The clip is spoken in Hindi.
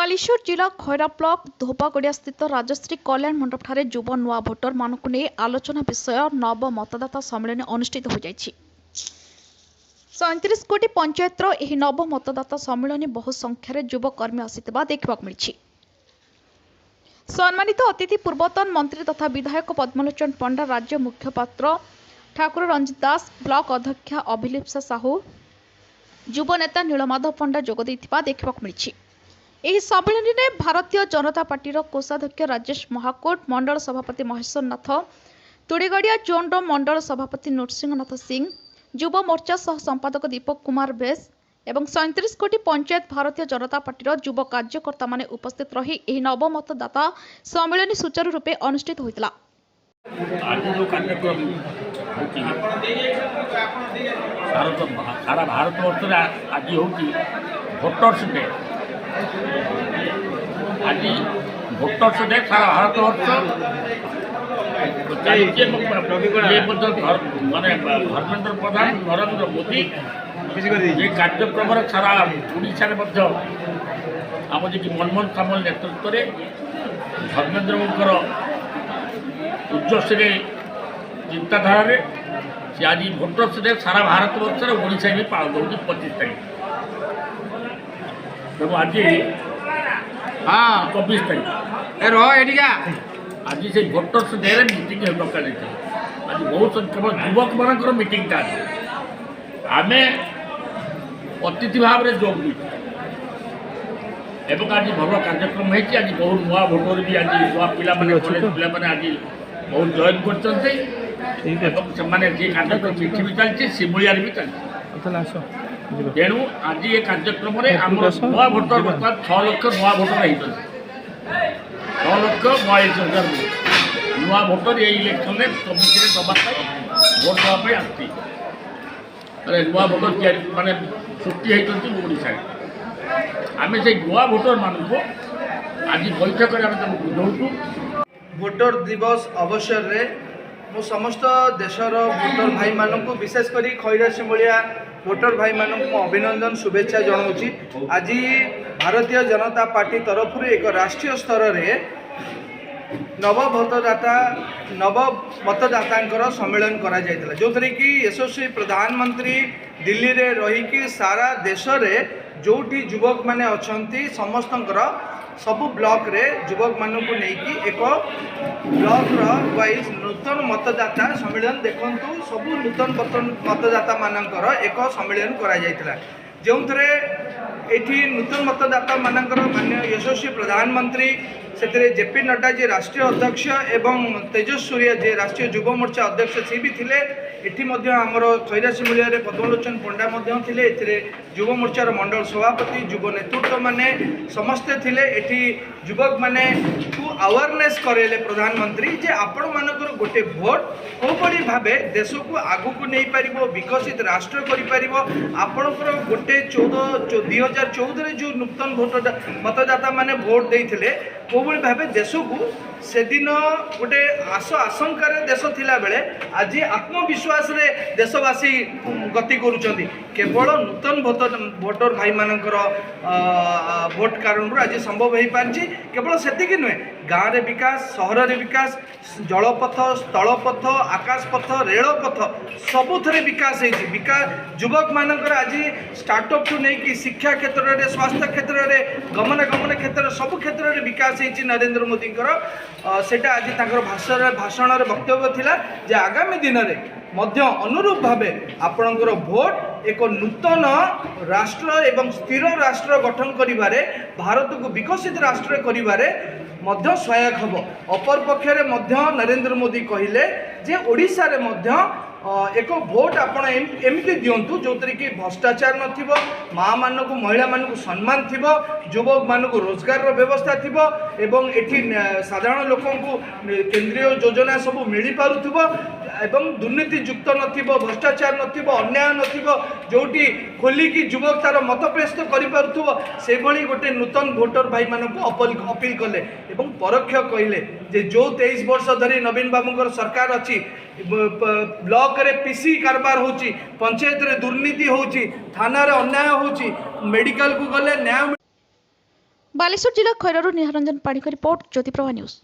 बालेश्वर जिला खैरा ब्लॉक धोपागड़िया स्थित राजश्री कल्याण मंडप ठारे युव नुआ भोटर मानक नहीं आलोचना विषय नव मतदाता सम्मेलन अनुष्ठित हो जाइछि। 37 कोटी पंचायतर यह नव मतदाता सम्मेलन बहु संख्यार युवकर्मी आसिथिबा देखबाक मिलिछि। सम्मानित अतिथि पूर्वतन मंत्री तथा विधायक पद्मलोचन पंडा, राज्य मुखपात्र ठाकुर रंजित दास, ब्लॉक अध्यक्ष अभिलिप्सा साहू, युव नेता नीलमाधव पंडा जोग देइथिबा देखबाक मिलिछि। ଏହି ସମ୍ମିଳନୀରେ ଭାରତୀୟ ଜନତା ପାର୍ଟିର କୋଷାଧ୍ୟକ୍ଷ ରାଜେଶ ମହାକୁଟ, ମଣ୍ଡଳ ସଭାପତି ମହେଶ୍ୱର ନାଥ, ତୁଡ଼ିଗଡ଼ିଆ ଜୋନ୍ର ମଣ୍ଡଳ ସଭାପତି ନୃସିଂହନାଥ ସିଂ, ଯୁବ ମୋର୍ଚ୍ଚା ସହ ସମ୍ପାଦକ ଦୀପକ କୁମାର ବେଶ ଏବଂ 37 କୋଟି ପଞ୍ଚାୟତ ଭାରତୀୟ ଜନତା ପାର୍ଟିର ଯୁବ କାର୍ଯ୍ୟକର୍ତ୍ତାମାନେ ଉପସ୍ଥିତ ରହି ଏହି ନବମତଦାତା ସମ୍ମିଳନୀ ସୁଚାରୁ ରୂପେ ଅନୁଷ୍ଠିତ ହୋଇଥିଲା। आज जो कार्यक्रम सारा भारतवर्ष आज हूँ भोटर्स डे। आज भोटर्स डे सारा भारतवर्ष माने धर्मेंद्र प्रधान नरेंद्र मोदी ये कार्यक्रम सारा ओडिशा आम जी मनमोहन सामल नेतृत्व में धर्मेंद्र उच्चश्री चिंताधारा से आज भोटर्स डे सारा भारतवर्ष ओडिशा भी पालन हो 25 तारीख तेणु आज 24 तारीख आज से भोटर्स डे मीटिंग डक आज बहुत संख्यक युवक मान मीटिंगटा आम अतिथि भाव में जोग दी आज भल कार्यक्रम होती आज बहुत नुआ भोटर भी आज नुआ पिला पाने आज बहुत जॉइन कर कार्यक्रम चिठी भी चलती सिमुलिया भी चलती तेणु आज ये कार्यक्रम नुआ भोटर बर्तमान 6 लाख नुआ भोटर होती 6 लाख 42,000 नुआ भोटर ये इलेक्शन में कमिटी दबा भोट देवाई आसती नुआ भोटर माने सृष्टि होती ओडिशा आम से नुआ भोटर मानक आज बैठक बुझाऊँ। भोटर दिवस अवसर रे मु समस्त देशर भोटर भाई मानक विशेषकर खैरा सिमुलिया भोटर भाई मानक अभिनंदन शुभेच्छा जनाऊँगी। आज भारतीय जनता पार्टी तरफ एक राष्ट्रीय स्तर रे नव मतदाता सम्मेलन करा जायतिला जो थरे कि यशस्वी प्रधानमंत्री दिल्ली रे रही कि सारा देश रे जोठी युवक माने अछंती समस्तंकर सबु ब्लॉक रे युवक मानक नहीं एक ब्लॉक वाइज नूतन मतदाता सम्मेलन देखंतु सबु नूतन मतदाता मानकर एक सम्मेलन करा जायतिला जो थे एठी नूतन मतदाता मानकर माननीय यशस्वी प्रधानमंत्री से जेपी नड्डा जी राष्ट्रीय अध्यक्ष एवं तेजस सूर्य जी राष्ट्रीय युव मोर्चा अध्यक्ष सी भी थिले एठी आमर खैरा सिमुलिया पद्मलोचन पंडा थिले युव मोर्चार मंडल सभापति युव नेतृत्व माने समस्ते थिले एठी युवक माने को अवेयरनेस करेले प्रधानमंत्री जे आपण मानकर गोटे भोट कोपड़ी भाबे देश को आगु को नहीं पारिबो विकसित राष्ट्र करि पारिबो आपणकर गोटे 2014 रे जो नूतन भोट मतदाता माने भोट देइथिले कोबड़ी भाबे देश को से दिन गोटे आशंकार देश थिला बेले आज आत्मविश्वास रे देशवासी गति करुचंदी केवल नूतन भोटर भाई मानकर भोट कारण आज संभव हो पारछि। केवल सेतिक नुहे गाँव रे विकास सहर रे विकास जलपथ स्थलपथ आकाशपथ रेलपथ सबुथरे विकास होती विकास युवक मानकर आज स्टार्टअप ठू नहीं कि शिक्षा क्षेत्र में स्वास्थ्य क्षेत्र में गमनागमन क्षेत्र सब क्षेत्र में विकास होती नरेंद्र मोदी सेटा आज भाषण वक्तव्य थिला जे आगामी दिन में मध्य अनुरूप भावे आपणकर भोट एक नूतन राष्ट्र एवं स्थिर राष्ट्र गठन करिबारे भारत को विकसित राष्ट्र करिबारे मध्य सहायक हम। अपर पक्षरे मध्य नरेंद्र मोदी कहिले जे ओडिशा रे मध्य एक भोट आपण एमती दिंतु जो कि भ्रष्टाचार नथिबो माँ मानक महिला मानक सम्मान थिबो युवक मानक रोजगार व्यवस्था थिबो एवं एठी साधारण लोकंकु केंद्रीय योजना सब मिली पारुथिबो एवं दुर्नीति युक्त नथिबो भ्रष्टाचार नथिबो अन्याय नथिबो जोटी खोलिकी युवक तार मत प्रस्तुत करि पारुथिबो से भली गोटे नूतन भोटर भाई मानक अपील कले एवं परोक्ष कहिले जे जो 23 वर्ष धरी नवीन बाबूंकर सरकार अछि ब्लॉक रे पीसी कारबार होची पंचायत रे दुर्नीति होची थाना रे अन्याय होची मेडिकल को गले न्याय ବାଲେଶ୍ୱର ଜିଲ୍ଲା ଖୈରରୁ ନିହାରଞ୍ଜନ ପାଢ଼ୀଙ୍କ ରିପୋର୍ଟ ଜ୍ୟୋତିପ୍ରଭା ନ୍ୟୁଜ୍।